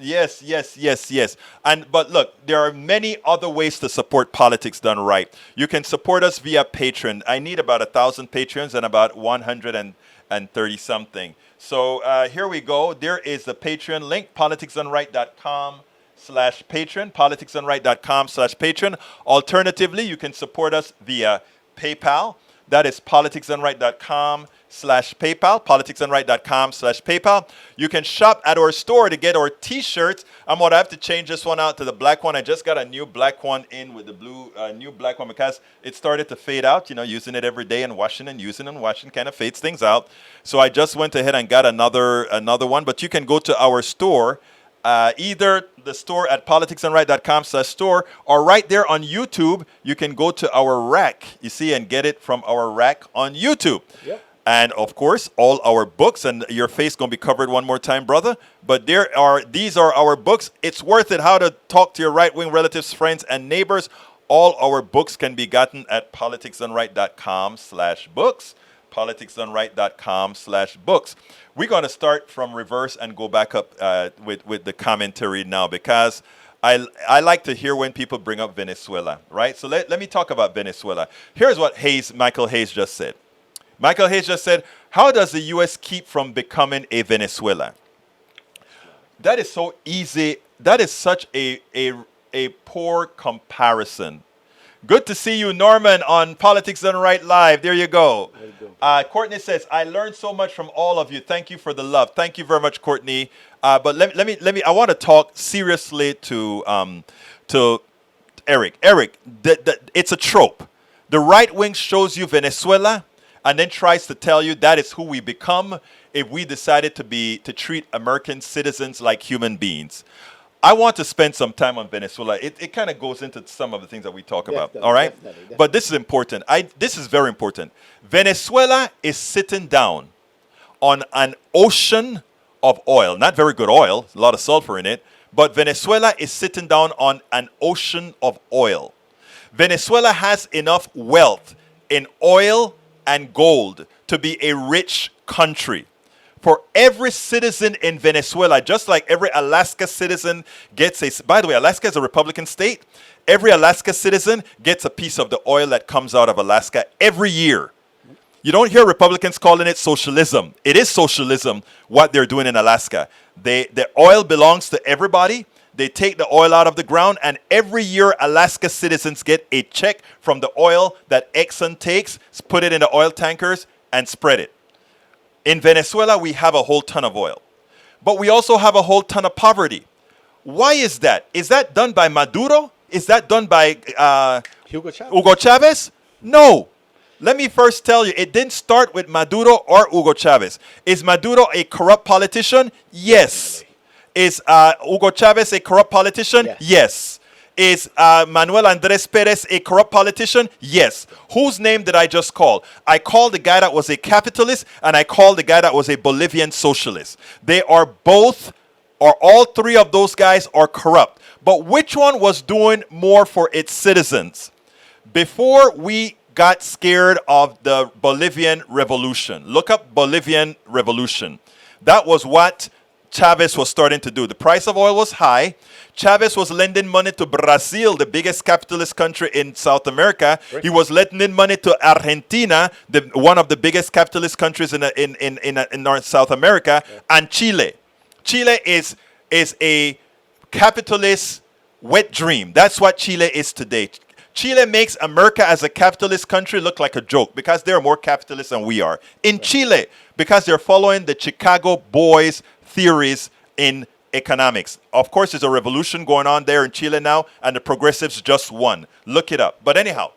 Yes. But look, there are many other ways to support Politics Done Right. You can support us via Patreon. I need about 1,000 patrons and about 130 something. So here we go. There is the Patreon link, politicsdoneright.com/Patreon, politicsdoneright.com/Patreon. Alternatively, you can support us via PayPal. That is politicsdoneright.com/PayPal, politicsdoneright.com/PayPal. You can shop at our store to get our t-shirts. I'm going to have to change this one out to the black one. I just got a new black one in with the blue, new black one, because it started to fade out. You know, using it every day and washing and using and washing kind of fades things out. So I just went ahead and got another one. But you can go to our store, either the store at politicsdoneright.com/store, or right there on YouTube, you can go to our rack, you see, and get it from our rack on YouTube. Yep. And of course, all our books, and your face going to be covered one more time, brother. But these are our books. It's worth it. How to talk to your right-wing relatives, friends, and neighbors. All our books can be gotten at politicsdoneright.com/books. politicsdoneright.com/books. We're going to start from reverse and go back up with the commentary now, because I like to hear when people bring up Venezuela, right? So let me talk about Venezuela. Here's what Michael Hayes just said. Michael Hayes just said, how does the U.S. keep from becoming a Venezuela? That is so easy. That is such a poor comparison. Good to see you, Norman, on Politics Done Right Live. There you go. Courtney says, I learned so much from all of you. Thank you for the love. Thank you very much, Courtney. But let me. I want to talk seriously to Eric. Eric, it's a trope. The right wing shows you Venezuela and then tries to tell you that is who we become if we decided to treat American citizens like human beings. I want to spend some time on Venezuela. It kind of goes into some of the things that we talk about, all right? Definitely. But this is important. This is very important. Venezuela is sitting down on an ocean of oil. Not very good oil, a lot of sulfur in it, but Venezuela is sitting down on an ocean of oil. Venezuela has enough wealth in oil and gold to be a rich country. For every citizen in Venezuela, just like every Alaska citizen gets by the way, Alaska is a Republican state. Every Alaska citizen gets a piece of the oil that comes out of Alaska every year. You don't hear Republicans calling it socialism. It is socialism, what they're doing in Alaska. The oil belongs to everybody. They take the oil out of the ground, and every year Alaska citizens get a check from the oil that Exxon takes, put it in the oil tankers, and spread it. In Venezuela, we have a whole ton of oil. But we also have a whole ton of poverty. Why is that? Is that done by Maduro? Is that done by Hugo Chavez? No. Let me first tell you, it didn't start with Maduro or Hugo Chavez. Is Maduro a corrupt politician? Yes. Is Hugo Chavez a corrupt politician? Yes. Is Manuel Andrés Pérez a corrupt politician? Yes. Whose name did I just call? I called the guy that was a capitalist, and I called the guy that was a Bolivian socialist. They are both, or all three of those guys are corrupt. But which one was doing more for its citizens? Before we got scared of the Bolivian revolution, look up Bolivian revolution. That was what Chavez was starting to do. The price of oil was high. Chavez was lending money to Brazil, the biggest capitalist country in South America. Right. He was lending money to Argentina, one of the biggest capitalist countries in North South America, and Chile. Chile is a capitalist wet dream. That's what Chile is today. Chile makes America as a capitalist country look like a joke because they're more capitalist than we are. In Chile, because they're following the Chicago boys' theories in economics. Of course, there's a revolution going on there in Chile now, and the progressives just won. Look it up. But anyhow,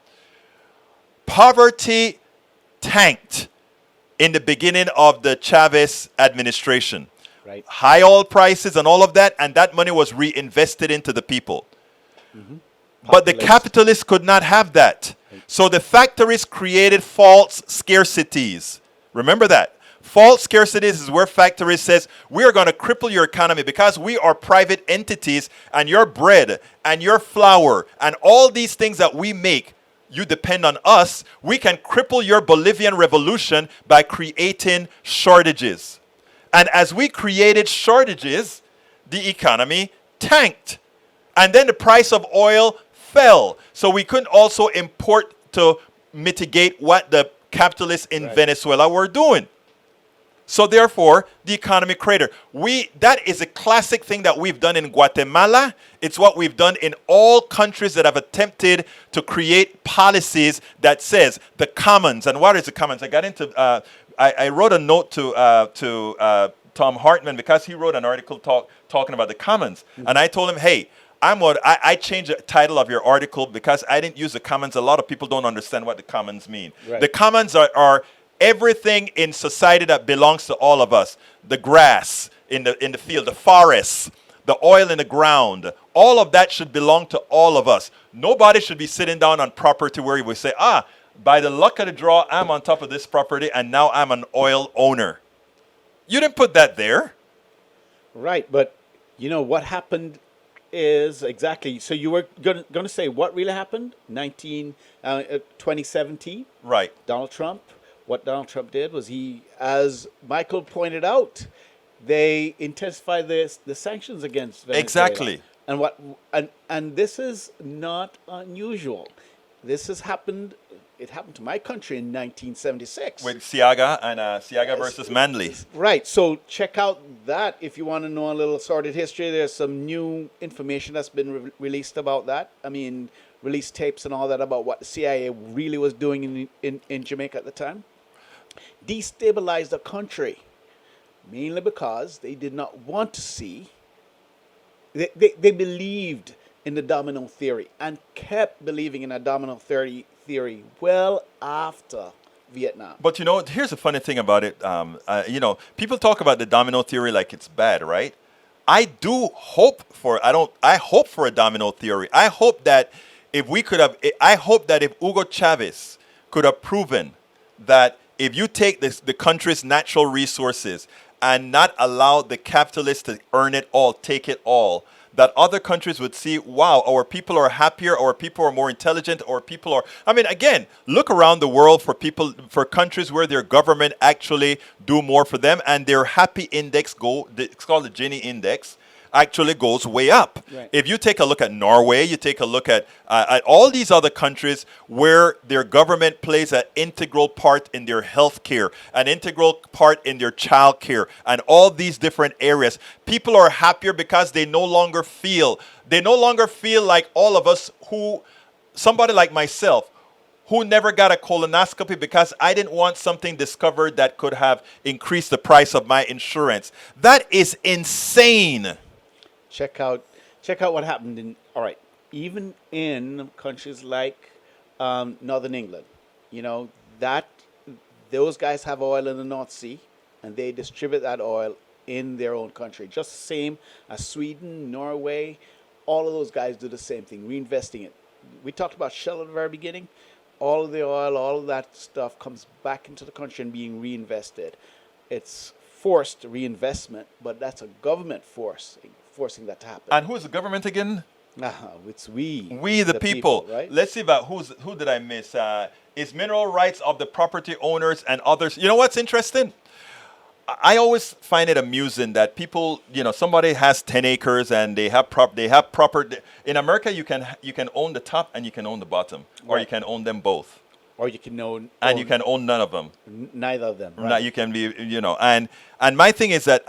poverty tanked in the beginning of the Chavez administration. Right. High oil prices and all of that, and that money was reinvested into the people. Mm-hmm. But the capitalists could not have that. So the factories created false scarcities. Remember that. False scarcities is where factories says, we are going to cripple your economy because we are private entities, and your bread and your flour and all these things that we make, you depend on us. We can cripple your Bolivian revolution by creating shortages. And as we created shortages, the economy tanked. And then the price of oil fell. So we couldn't also import to mitigate what the capitalists in Venezuela were doing. So therefore, the economy cratered. That is a classic thing that we've done in Guatemala. It's what we've done in all countries that have attempted to create policies that says the commons. And what is the commons? I got into, I wrote a note to Tom Hartman because he wrote an article talking about the commons. Mm-hmm. And I told him, hey, I changed the title of your article because I didn't use the commons. A lot of people don't understand what the commons mean. Right. The commons are everything in society that belongs to all of us. The grass in the field, the forests, the oil in the ground, all of that should belong to all of us. Nobody should be sitting down on property where you would say, by the luck of the draw, I'm on top of this property and now I'm an oil owner. You didn't put that there. Right, but you know what happened is exactly, so you were going to say what really happened? 2017? Right. Donald Trump. What Donald Trump did was he, as Michael pointed out, they intensified the sanctions against Venezuela. Exactly. And this is not unusual. This has happened. It happened to my country in 1976 with Seaga and Seaga versus Manley. Right. So check out that if you want to know a little sordid history. There's some new information that's been released about that. I mean, released tapes and all that about what the CIA really was doing in Jamaica at the time. Destabilized the country, mainly because they did not want to see. They believed in the domino theory and kept believing in a domino theory well after Vietnam. But here's the funny thing about it. People talk about the domino theory like it's bad, right? I hope for a domino theory. I hope that if Hugo Chavez could have proven that if you take the country's natural resources and not allow the capitalists to earn it all, take it all, that other countries would see, wow, our people are happier, our people are more intelligent, our people are... I mean, again, look around the world for countries where their government actually do more for them, and their happy index it's called the Gini index, actually goes way up. Right. If you take a look at Norway, you take a look at all these other countries where their government plays an integral part in their health care, an integral part in their child care, and all these different areas, people are happier because they no longer feel like all of us who, somebody like myself, who never got a colonoscopy because I didn't want something discovered that could have increased the price of my insurance. That is insane. Check out what happened in, all right, even in countries like Northern England, you know, that those guys have oil in the North Sea and they distribute that oil in their own country. Just the same as Sweden, Norway, all of those guys do the same thing, reinvesting it. We talked about Shell at the very beginning. All of the oil, all of that stuff comes back into the country and being reinvested. It's forced reinvestment, but that's a government forcing that to happen. And who is the government again? It's we. We the people. Right? Let's see about who did I miss? Is mineral rights of the property owners and others. You know what's interesting? I always find it amusing that people, you know, somebody has 10 acres and they have proper. In America, you can own the top and you can own the bottom, or you can own them both, or you can own you can own none of them. Neither of them. Right? Now you can be, you know, and my thing is that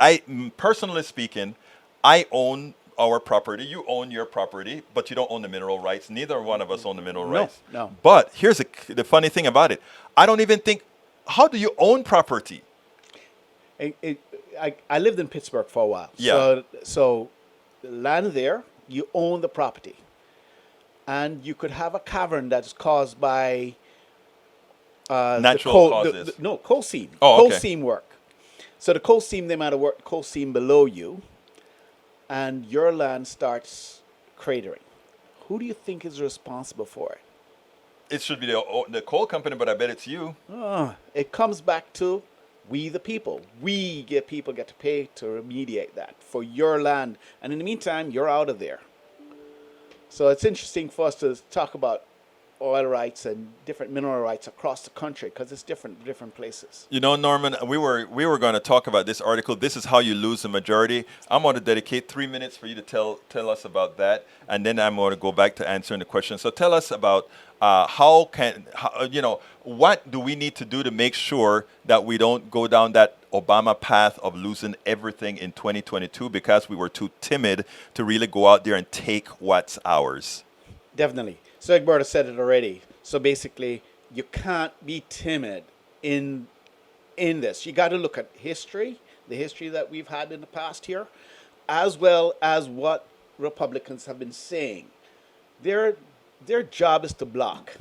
personally speaking, I own our property. You own your property, but you don't own the mineral rights. Neither one of us own the mineral rights. No. But here's the funny thing about it. I don't even think. How do you own property? I lived in Pittsburgh for a while. Yeah. So land there, you own the property. And you could have a cavern that's caused by Natural causes. Coal seam. Oh, coal okay. seam work. So the coal seam, they might have worked coal seam below you, and your land starts cratering. Who do you think is responsible for it? It should be the coal company, but I bet it's you. It comes back to we the people. People get to pay to remediate that for your land. And in the meantime, you're out of there. So it's interesting for us to talk about oil rights and different mineral rights across the country because it's different places. You know, Norman, we were going to talk about this article. This is how you lose the majority. I'm going to dedicate 3 minutes for you to tell us about that, and then I'm going to go back to answering the question. So tell us about what do we need to do to make sure that we don't go down that Obama path of losing everything in 2022 because we were too timid to really go out there and take what's ours? Definitely. So Egberto said it already. So basically, you can't be timid in this. You got to look at history, the history that we've had in the past here, as well as what Republicans have been saying. Their job is to block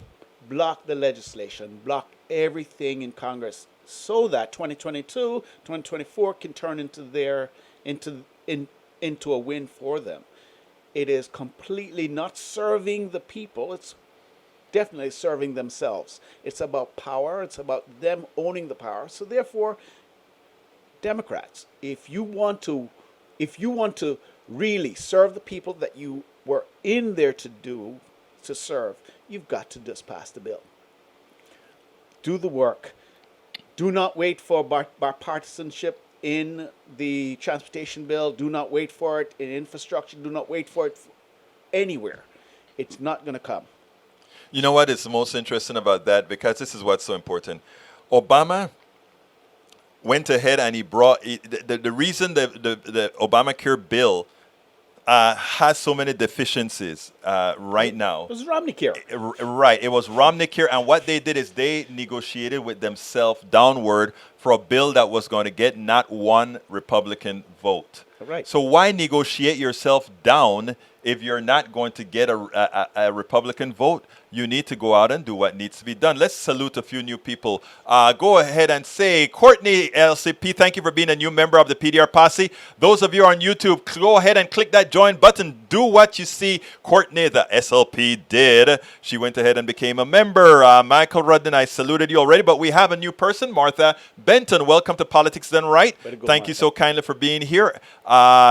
the legislation, block everything in Congress, so that 2022, 2024 can turn into a win for them. It is completely not serving the people. It's definitely serving themselves. It's about power. It's about them owning the power. So therefore, Democrats, if you want to really serve the people that you were in there to serve, you've got to just pass the bill. Do the work. Do not wait for bipartisanship in the transportation bill. Do not wait for it in infrastructure. Do not wait for it anywhere. It's not going to come. You know what is most interesting about that? Because this is what's so important. Obama went ahead and he brought the reason the Obamacare bill has so many deficiencies right now. It was Romney care. Right. It was Romney care. And what they did is they negotiated with themselves downward for a bill that was going to get not one Republican vote. Right. So why negotiate yourself down if you're not going to get a Republican vote? You need to go out and do what needs to be done. Let's salute a few new people. Go ahead and say, Courtney LCP, thank you for being a new member of the PDR Posse. Those of you on YouTube, go ahead and click that join button. Do what you see Courtney, the SLP, did. She went ahead and became a member. Michael Rudden, I saluted you already, but we have a new person, Martha Benton. Welcome to Politics Done Right. Thank you so kindly for being here.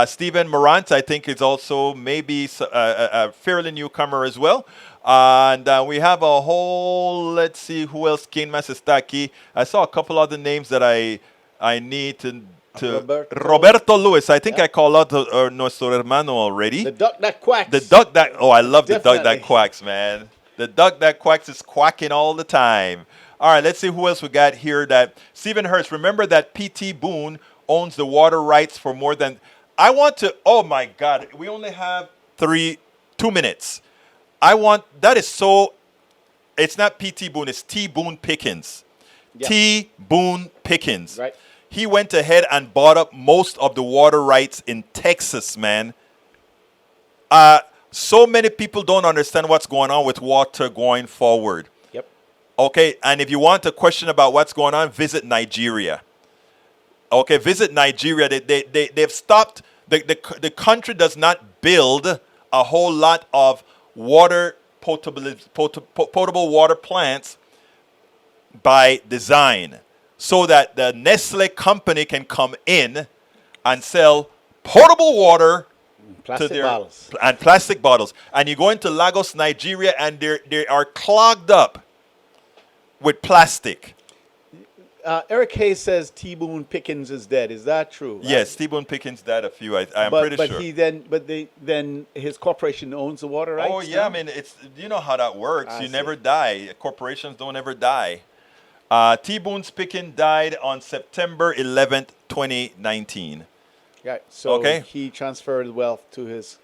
Stephen Morant, I think, is also maybe a fairly newcomer as well. And we have a whole, let's see, who else? Kane Masistaki. I saw a couple other names that I need to to Roberto. Roberto Lewis. I think Yeah. I called out nuestro hermano already. The duck that quacks. The duck that, oh, I love the duck that Definitely. quacks, man. The duck that quacks is quacking all the time. All right, let's see who else we got here. That Stephen Hurst. Remember that P.T. Boone owns the water rights for more than. I want to. Oh my God, we only have 2 minutes. That is so. It's not P.T. Boone. It's T. Boone Pickens. Yeah. T. Boone Pickens. Right. He went ahead and bought up most of the water rights in Texas, man. So many people don't understand what's going on with water going forward. Yep. Okay, and if you want a question about what's going on, visit Nigeria. Okay, visit Nigeria. They've stopped. The country does not build a whole lot of potable water plants by design, so that the Nestle company can come in and sell potable water Plastic bottles. and plastic bottles. And you go into Lagos, Nigeria, and they are clogged up with plastic. Eric Hayes says T. Boone Pickens is dead. Is that true? Yes, T-Bone Pickens died a few. I'm but, pretty but sure. Then his corporation owns the water rights. Oh yeah, now? I mean, it's, you know how that works. I You see. never die. Corporations don't ever die. T-Bone Pickens died on September 11th, 2019. Right. So Okay. he transferred wealth to his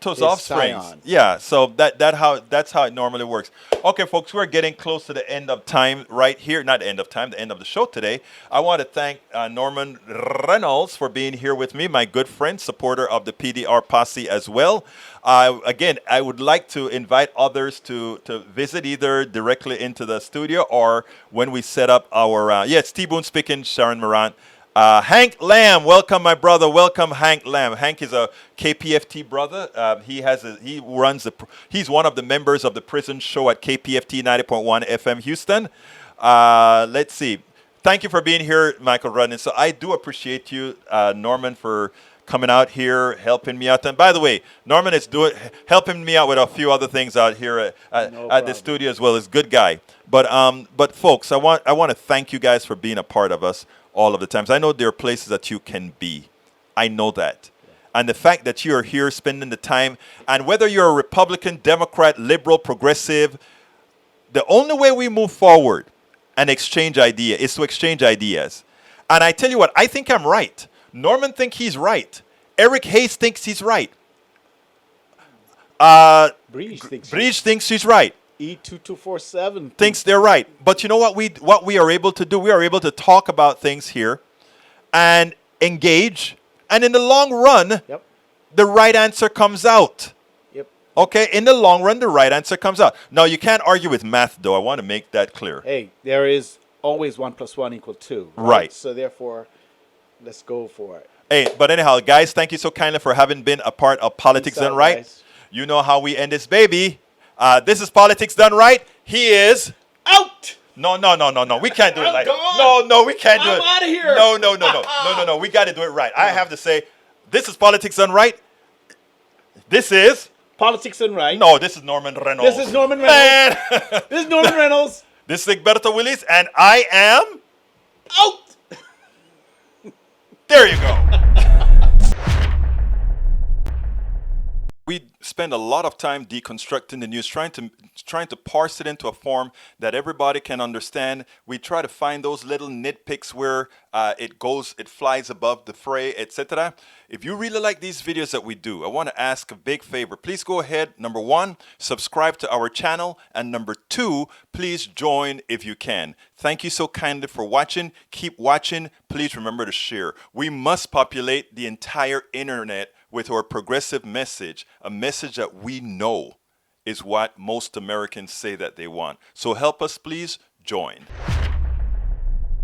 To his his offspring. scion. Yeah, so that's how it normally works. Okay, folks, we're getting close to the end of time right here. Not the end of time, the end of the show today. I want to thank Norman Rennalls for being here with me, my good friend, supporter of the PDR Posse as well. Again, I would like to invite others to visit either directly into the studio or when we set up our, it's T-Boone speaking, Sharon Morant. Hank Lamb, welcome, my brother. Welcome, Hank Lamb. Hank is a KPFT brother. He's one of the members of the prison show at KPFT 90.1 FM Houston. Let's see. Thank you for being here, Michael Rudden. So I do appreciate you, Norman, for coming out here, helping me out. And by the way, Norman is helping me out with a few other things out here at the studio as well. He's a good guy. But folks, I want to thank you guys for being a part of us all of the times. I know there are places that you can be. I know that. And the fact that you are here spending the time, and whether you're a Republican, Democrat, liberal, progressive, the only way we move forward and exchange ideas is to exchange ideas. And I tell you what, I think I'm right. Norman thinks he's right. Eric Hayes thinks he's right. Breach thinks he's right. E2247 Thinks they're right. But you know what we are able to do? We are able to talk about things here and engage. And in the long run, Yep. the right answer comes out. Yep. Okay? In the long run, the right answer comes out. Now, you can't argue with math, though. I want to make that clear. Hey, there is always 1 + 1 = 2. Right. So therefore, let's go for it. Hey, but anyhow, guys, thank you so kindly for having been a part of Politics Peace Done out, Right. guys. You know how we end this baby. This is Politics Done Right. He is Out! No. We can't do it like gone. No, we can't do I'm it. outta here. No. We got to do it right. I have to say, this is Politics Done Right. This is Politics and Right. no. This is Norman Rennalls. This is Norman Rennalls. Man. This is Norman Rennalls. This is Egberto Willis, and I am Out! There you go. We spend a lot of time deconstructing the news, trying to parse it into a form that everybody can understand. We try to find those little nitpicks where it flies above the fray, etc. If you really like these videos that we do, I want to ask a big favor. Please go ahead, number 1, subscribe to our channel, and number 2, please join if you can. Thank you so kindly for watching. Keep watching. Please remember to share. We must populate the entire internet with our progressive message, a message that we know is what most Americans say that they want. So help us, please join.